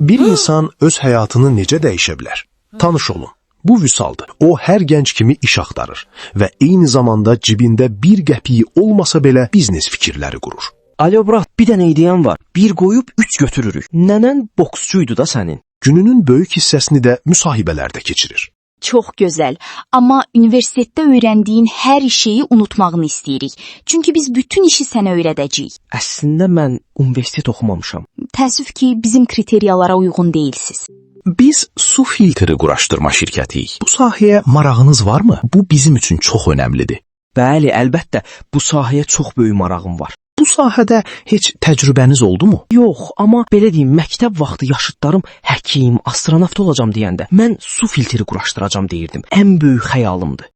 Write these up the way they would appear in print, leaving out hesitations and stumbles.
Bir insan öz həyatını necə dəyişə bilər? Tanış olun. Bu Vüsaldır. O, hər gənc kimi iş axtarır və eyni zamanda cibində bir qəpiyi olmasa belə biznes fikirləri qurur. Alo, brat, bir dənə ideyam var. Bir qoyub 3 götürürük. Nənən boksçuydu da sənin. Gününün böyük hissəsini də müsahibələrdə keçirir. Çox gözəl, amma universitetdə öyrəndiyin hər şeyi unutmağını istəyirik. Çünki biz bütün işi sənə öyrədəcəyik. Əslində mən universitet oxumamışam. Təəssüf ki, bizim kriteriyalara uyğun deyilsiz. Biz su filtri quraşdırma şirkətiyik. Bu sahəyə marağınız varmı? Bu bizim üçün çox önəmlidir. Bəli, əlbəttə, bu sahəyə çox böyük marağım var. Bu sahədə heç təcrübəniz oldumu? Yox, amma belə deyim, məktəb vaxtı yaşıdlarım həkim, astronavt olacam deyəndə mən su filtri quraşdıracam deyirdim. Ən böyük xəyalımdır.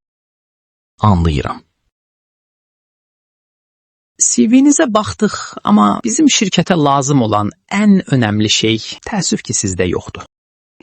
Anlayıram. CV-nizə baxdıq, amma bizim şirkətə lazım olan ən önəmli şey təəssüf ki, sizdə yoxdur.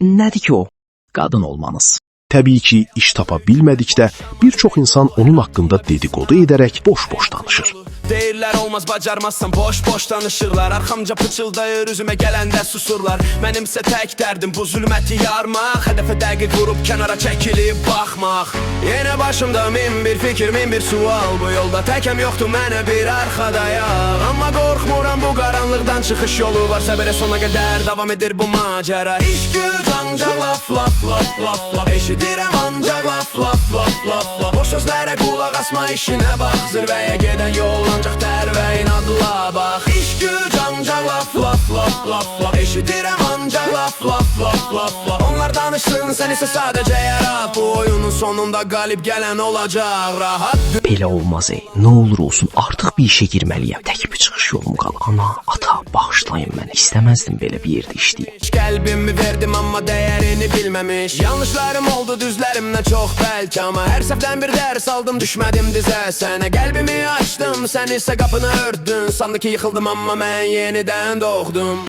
Nədir ki o? Qadın olmanız. Təbii ki, iş tapa bilmədikdə bir çox insan onun haqqında dedikodu edərək boş-boş danışır. Deyirlər olmaz bacarmazsan boş-boş danışırlar. Arxamca pıçıldayır üzümə gələndə susurlar. Mənimsə tək dərdim bu zülməti yarmaq. Hədəfə dəqiq vurub kənara çəkilib baxmaq. Yenə başımda min bir fikir, min bir sual. Bu yolda təkəm yoxdur mənə bir arxadayaq. Amma qorxmuram bu qaranlıqdan çıxış yolu var. Səbirə sona qədər davam edir bu macəra. İş güc ancaq laf laf laf laf laf. Eşidirəm ancaq laf laf laf laf laf. Boş sözlərə qulaq asma, işinə bax. Zirvəyə gedən yol ancaq tərvə inadla bax. İş güc ancaq laf laf laf laf laf. Eşidirəm ancaq laf laf laf laf laf. Onlar danışsın, sən isə sadəcə yarat. Bu oyunun sonunda qalib gələn olacaq rahat. Belə olmaz ey. Nə olur olsun, artıq bir işə girməliyəm. Tək bir çıxış yolum qalır. Ana, ata, bağışlayın məni. İstəməzdim belə bir yerdə işləyim. Qəlbimi verdim amma dəyərini bilməmiş. Yanlışlarım oldu düzlərimdən çox bəlkə. Amma hər səhvdən bir dərs aldım, düşmədim dizə. Sənə qəlbimi açdım, sən isə qapını ördün. Sandı ki yıxıldım amma mən yenidən doğdum.